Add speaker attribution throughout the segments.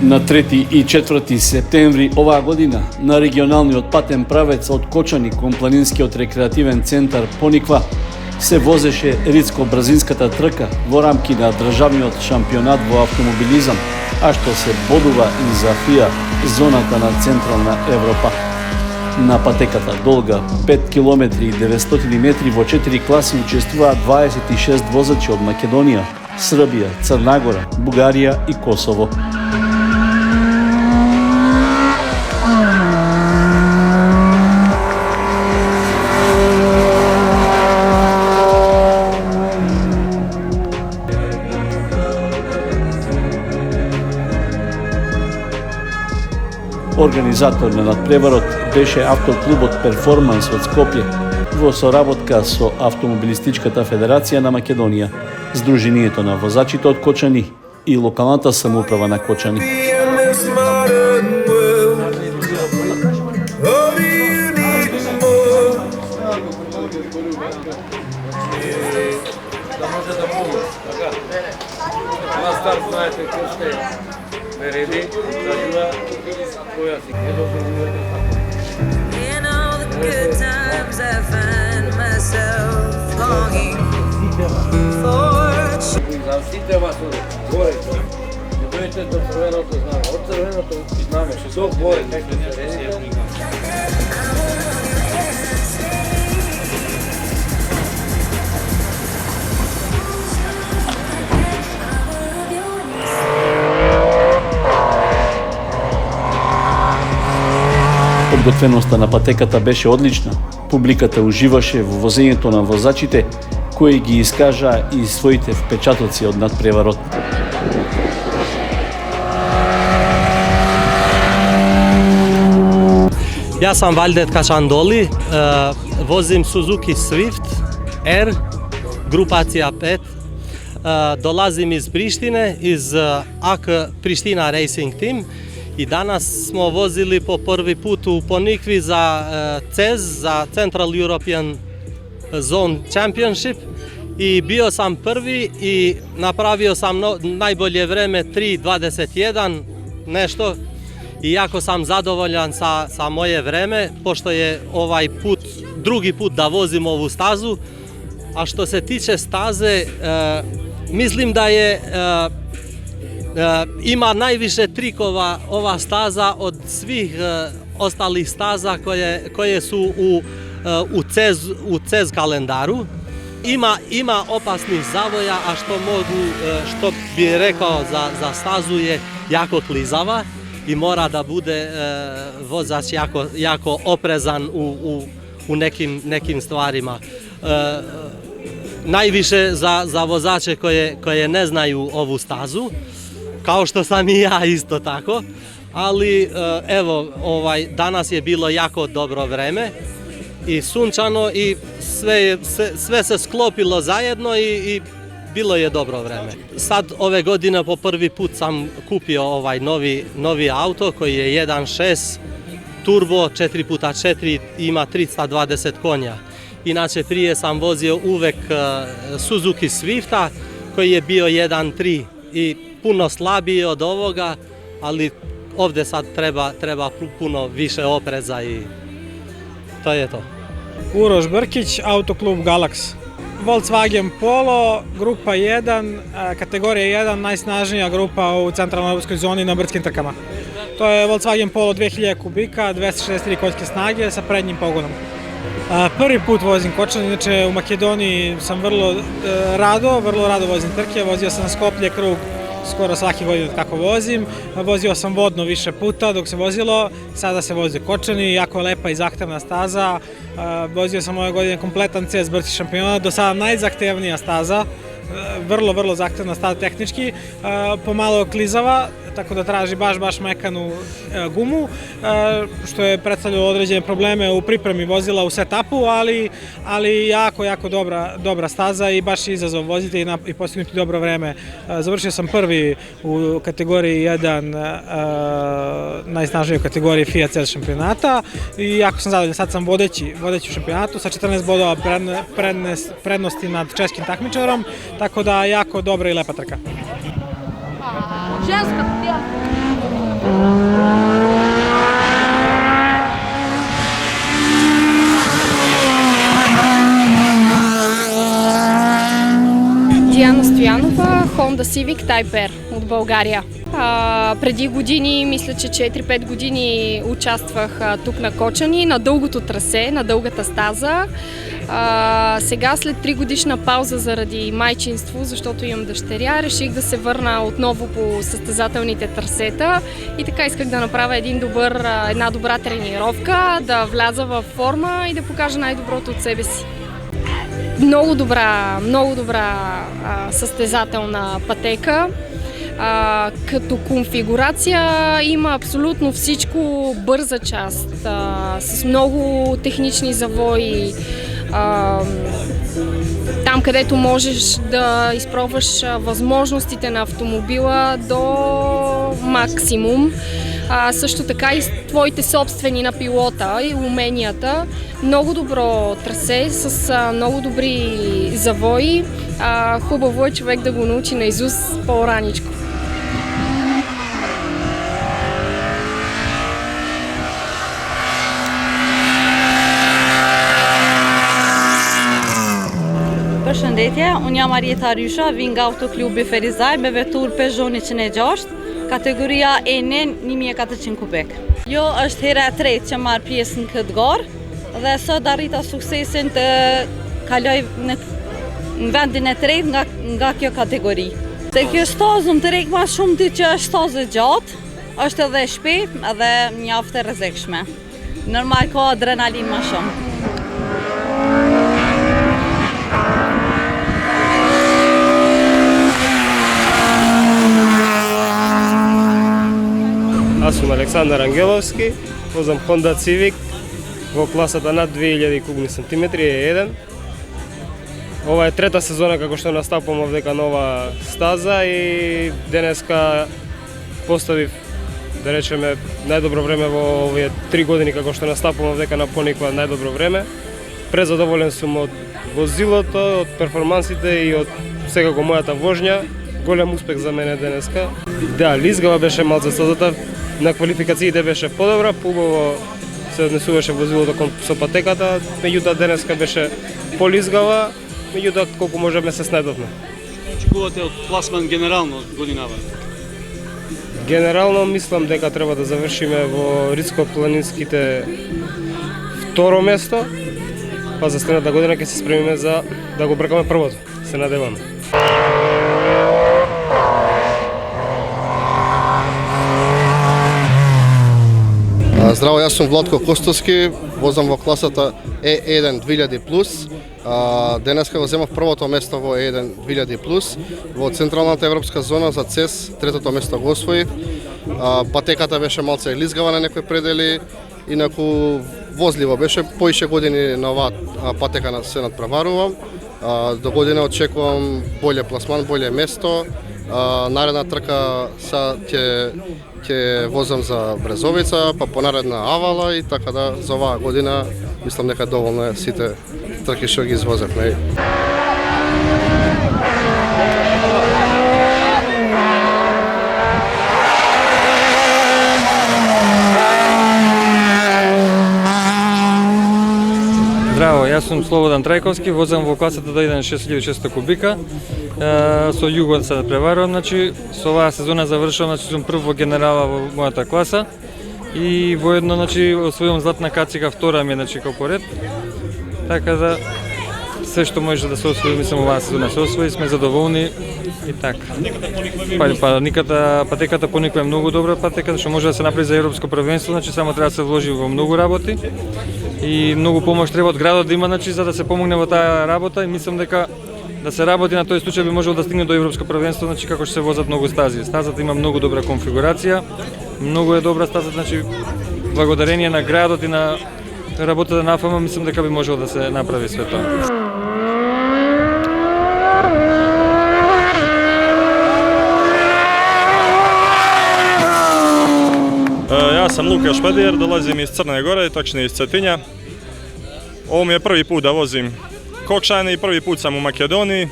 Speaker 1: На 3 и 4 септември оваа година на регионалниот патен правец од Кочани кон планинскиот рекреативен центар Пониква се возеше ридско-бразинската трка во рамки на државниот шампионат во автомобилизам, а што се бодува и за FIA зоната на Централна Европа. На патеката долга 5 км и 900 метри во 4 класи учествуваат 26 возачи од Македонија, Србија, Црна Гора, Бугарија и Косово. Организатор на надпреварот беше автоклубот Перформанс од Скопје во соработка со Автомобилистичката федерација на Македонија, Сдруженијето на возачите од Кочани и локалната самоуправа на Кочани.
Speaker 2: Сите вас горе, не дојдете до црвеното знаме, од црвеното знаме, до горе, нека се реди.
Speaker 1: Подготвеноста на патеката беше одлична. Публиката уживаше во возењето на возачите, кои ги искажаа и своите впечатоци од надпреварот.
Speaker 3: Јас сам Валдет Качандоли, возим Suzuki Swift R, групација 5. Долазим из Приштине, из АК Приштина Racing Team и данас смо возили по први пут у Поникви за CES, за Central European Zone Championship и био сам први и направио сам најболје време 3:21 нешто и јако сам задоволен са моје време, пошто е овај пут, други пут да возим ову стазу. А што се тиче стазе, мислим да има највише трикова ова стаза од свих остали стаза кои су у CES календару. Има опасни завоја, а што би рекao за стазу е јако клизава и мора да буде возач јако опрезан у неким стварима. Највише за возаче кои не знају ову стазу, као што сам и ја исто тако, али ево, данас е било јако добро време и сунчано и све се склопило заедно и било е добро време. Сад ове година по први пут сам купио овај нови ауто кој е 1.6 турбо 4x4 има 320 коња. Иначе прije сам возио увек Suzuki Swifta кој е био 1.3 и puno slabiji od ovoga, ali ovde sad treba puno više opreza i to je to.
Speaker 4: Uroš Brkić, Autoklub Galax. Volkswagen Polo, grupa 1, kategorija 1, najsnažnija grupa u centralnoj evropskoj zoni na brdskim trkama. To je Volkswagen Polo 2000 kubika, 263 konjske snage sa prednjim pogonom. Prvi put vozim Kočani, inače u Makedoniji sam vrlo rado vozim trke, vozio sam na Skoplje krug skoro svake godine kako vozim. Vozio sam vodno više puta dok se vozilo, sada se vozi Kočani, jako lepa i zahtevna staza. Vozio sam ove godine kompletan CES brdski šampionat, do sada najzahtevnija staza, vrlo zahtevna staza tehnički, pomalo klizava, tako da traži baš mekanu gumu, što je predstavljalo određene probleme u pripremi vozila u setupu, ali jako dobra staza i baš izazov voziti i postignuti dobro vreme. Završio sam prvi u kategoriji 1, najsnažnijoj kategoriji FIA CES šampionata i jako sam zadovoljan, sad sam vodeći u šampionatu sa 14 bodova prednosti nad českim takmičarom, tako da jako dobra i lepa trka.
Speaker 5: Ženska, Honda Civic Type R от България. Преди години, мисля, че 4-5 години участвах тук на Кочани, на дългото трасе, на дългата стаза. Сега след 3 годишна пауза заради майчинство, защото имам дъщеря, реших да се върна отново по състезателните трасета и така исках да направя една добра тренировка, да вляза във форма и да покажа най-доброто от себе си. Много добра състезателна пътека. Като конфигурация има абсолютно всичко, бърза част, с много технични завои, там където можеш да изпробваш възможностите на автомобила до максимум. Също така и твоите собствени на пилота и уменията. Много добро трасе с много добри завои. Хубаво е човек да го научи наизуст по-раничко.
Speaker 6: Përshëndetje, unë jam Arjeta Rysha, vi nga autoklubi Ferizaj me vetur Peugeot 106, kategoria E9 1400 kubik. Jo është hera e tretë që marr pjesë në këtë garë dhe sot arrita suksesin të kaloj në vendin e tretë nga kjo kategori. Te kjo stazë më tërheq më shumë ti që është stazë e gjatë, është edhe shpejt edhe mjaft e rrezikshme. Normal ka adrenalin më shumë.
Speaker 7: Аз сум Александар Ангеловски, возам Honda Civic во класата над 2000 кубни сантиметри E1. Ова е трета сезона како што настапувам овдека нова стаза и денеска поставив, да речеме, најдобро време во овие 3 години како што настапувам овдека на Пониква, најдобро време. Презадоволен сум од возилото, од перформансите и од секако мојата вожња. Голем успех за мене денеска. Да, лизгава беше малце стазата, на квалификациите беше подобра, поубаво се однесуваше возилото со патеката, меѓутоа денеска беше полизгава, меѓутоа колку можеме се снајдовме.
Speaker 1: Очекувате од пласман генерално годинава?
Speaker 7: Генерално мислам дека треба да завршиме во ридско-планинските второ место, па за следната година ќе се спремиме за да го бркаме првото. Се надеваме.
Speaker 8: Здраво, јас сум Владко Костовски, возам во класата E1 2000+. Денеска го земав првото место во E1 2000+. Во Централната европска зона за ЦЕС третото место го освоив. Патеката беше малце лизгава на некои предели, инаку возливо беше. Поише години на оваа патека се надпреварувам. До година очекувам боле пласман, боле место. Наредна трка ќе возам за Брезовица, па понаредна Авала и така да за оваа година мислам дека доволно е сите трки што ги извозевме.
Speaker 9: Здраво, јас сум Слободан Трајковски, возам во класата до 1.6600 кубика. Со Југо се преварувам, значи со оваа сезона завршувам, значи сум прв во генерала во мојата класа и воедно значи освојувам златна кацика, втора ми е значи како поред. Така да се што може да се освои, мислам оваа сезона се освои, сме задоволни и така. Патеката Пониква е многу добра патека, што може да се направи за европско првенство, значи само треба да се вложи во многу работи. И многу помош треба од градот да има, значи, за да се помогне во таа работа и мислам дека да се работи на тој случај би можело да стигне до европско првенство, значи како што се возат многу стази. Стазата има многу добра конфигурација, многу е добра стазата, значи благодарение на градот и на работата на АФМ мислам дека би можело да се направи све тоа.
Speaker 10: Јас сам Лука Шпедиер, долазим из Црне Горе, точно из Цетиња. Ово ми е први пут да возим Кокшајне и први пут сам у Македонiji.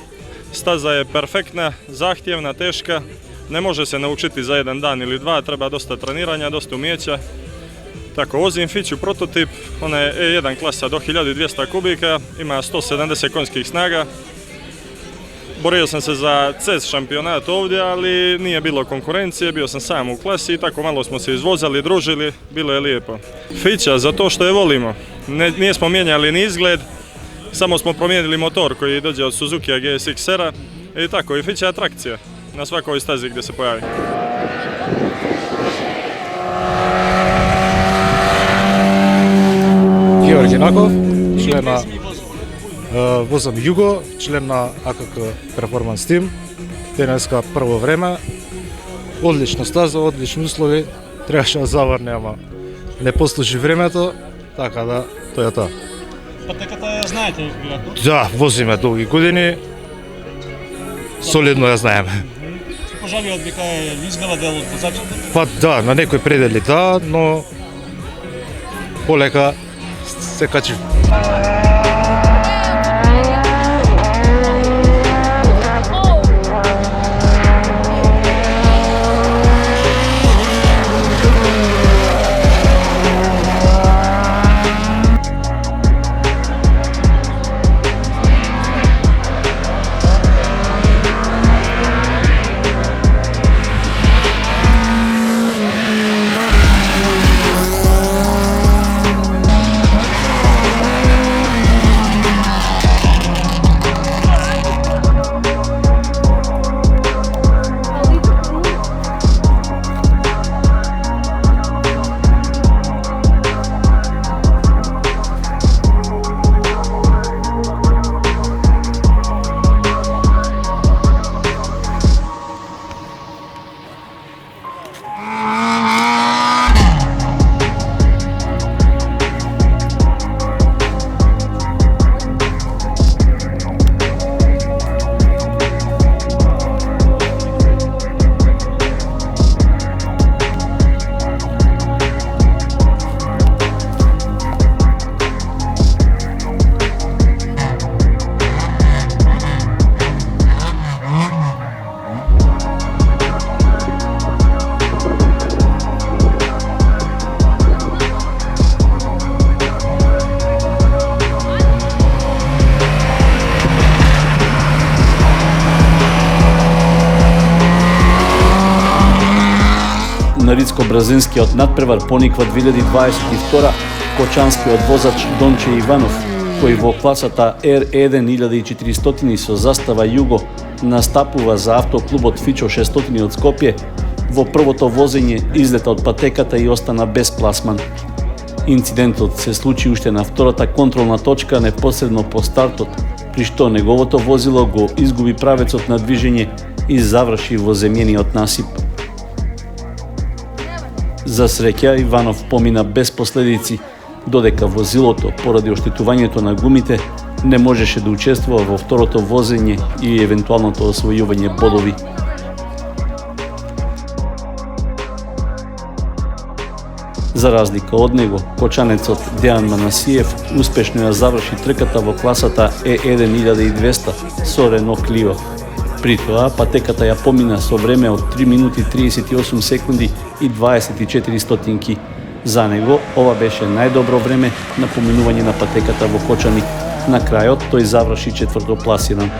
Speaker 10: Стаза е перфектна, захтјевна, тешка. Не може се научити за еден дан или два, треба доста тренирања, доста умења. Тако, возим Фичу прототип, она е E1 класа до 1200 кубика, има 170 конских снага. Borio sam se za CES šampionat ovdje, ali nije bilo konkurencije, bio sam sam u klasi i tako malo smo se izvozali, družili, bilo je lijepo. Fića, zato što je volimo. Nismo mijenjali ni izgled, samo smo promijenili motor koji dođe od Suzuki GSX-era i tako, i Fića je atrakcija na svakoj stazi gdje se pojavi.
Speaker 11: Георги Наков, член на возам Юго, член на АКК Performance Team. Денеска прво време, одлична стаза, одлични услови, требаше да заврне, ама не послужи времето, така да, тоа е тоа.
Speaker 12: Пътеката я знаете, вероятно?
Speaker 11: Да, возиме долги години, солидно ја знаеме.
Speaker 12: Се пожалуват дека изгнава дел од возачите?
Speaker 11: Па да, на некои предели да, но полека се качи.
Speaker 1: Ридско-бразинскиот надпревар пониква 2022 кочанскиот возач Донче Иванов, кој во класата R1 1400 со застава Југо настапува за автоклубот Фичо 600 од Скопје, во првото возење излета од патеката и остана без пласман. Инцидентот се случи уште на втората контролна точка непосредно по стартот, при што неговото возило го изгуби правецот на движење и заврши во земјениот насип. За среќа, Иванов помина без последици, додека возилото, поради оштетувањето на гумите, не можеше да учествува во второто возење и евентуалното освојување бодови. За разлика од него, кочанецот Дејан Манасиев успешно ја заврши трката во класата E1 1200 со Рено Клио. При тоа, патеката ја помина со време од 3 минути 38 секунди и 24 стотинки. За него, ова беше најдобро време на поминување на патеката во Кочани. На крајот, тој заврши четврто пласиран.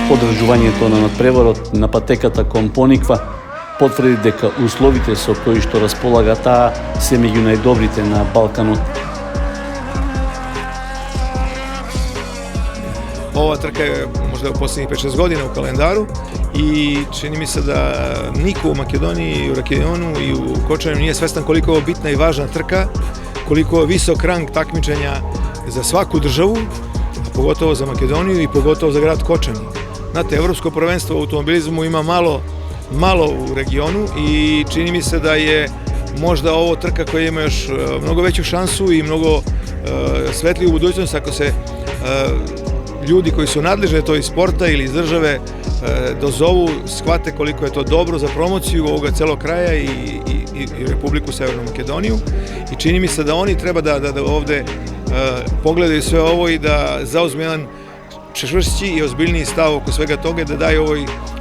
Speaker 1: Одржувањето на надпреварот на патеката кон Пониква потврди дека условите со кои што располага таа се меѓу најдобрите на Балканот.
Speaker 13: Ova trka je možda u posljednjih 5-6 godina u kalendaru i čini mi se da niko u Makedoniji, u regionu i u Kočanju nije svestan koliko je bitna i važna trka, koliko je visok rang takmičenja za svaku državu, a pogotovo za Makedoniju i pogotovo za grad Kočani. Znate, Evropsko prvenstvo u automobilizmu ima malo u regionu i čini mi se da je možda ovo trka koja ima još mnogo veću šansu i mnogo svetliju budućnost ako se ljudi koji su nadležni toj sporta ili iz države dozovu, shvate koliko je to dobro za promociju ovoga celog kraja i Republiku Severnu Makedoniju i čini mi se da oni treba da ovde pogledaju sve ovo i da zauzmu jedan čvršći i ozbiljniji stav oko svega toga, da daju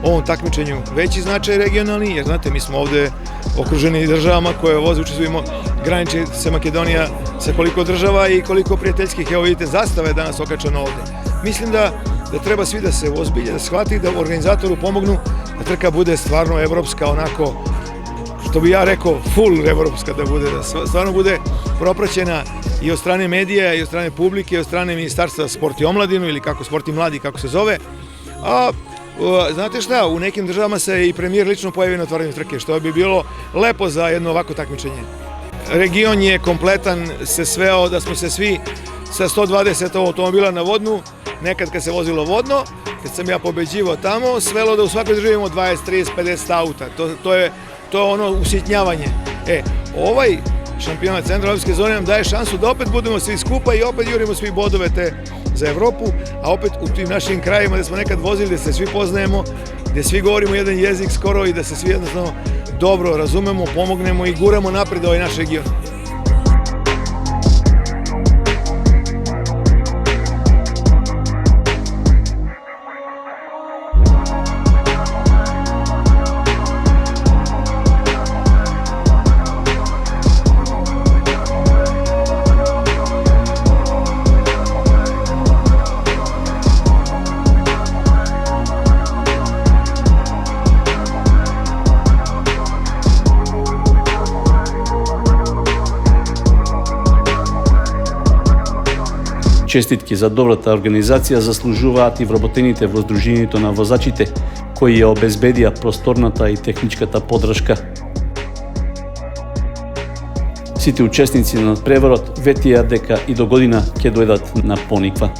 Speaker 13: ovom takmičenju veći značaj regionalni, jer znate, mi smo ovde okruženi državama koje voze, učestvujemo, graniči se Makedonija sa koliko država i koliko prijateljskih, evo vidite, zastave danas okačano ovde. Mislim da treba svi da se ozbilje, da shvati, da organizatoru pomognu da trka bude stvarno evropska, onako, što bi ja rekao, full evropska da bude, da stvarno bude propraćena i od strane medija, i od strane publike, i od strane Ministarstva sport i omladinu, ili kako sport i mladi, kako se zove. A znate šta, u nekim državama se i premijer lično pojavi na otvaranju trke, što bi bilo lepo za jedno ovako takmičenje. Region je kompletan se sveo da smo se svi sa 120 automobila na vodnu, nekad kad se vozilo vodno, kad sam ja pobeđivao tamo, svelo da u svakoj državi imamo 20, 30, 50 auta. To je ono usitnjavanje. Ovaj šampionat centralnoevropske zone nam daje šansu da opet budemo svi skupa i opet jurimo svi bodove te za Evropu, a opet u tim našim krajima gde smo nekad vozili, gde se svi poznajemo, gde svi govorimo jedan jezik skoro i da se svi jednostavno dobro razumemo, pomognemo i guramo napred ovaj naš region.
Speaker 1: Честитки за добрата организација заслужуваат и вработените во Сдруженијето на возачите, кои ја обезбедија просторната и техничката поддршка. Сите учесници на преворот ветија дека и до година ќе дојдат на Пониква.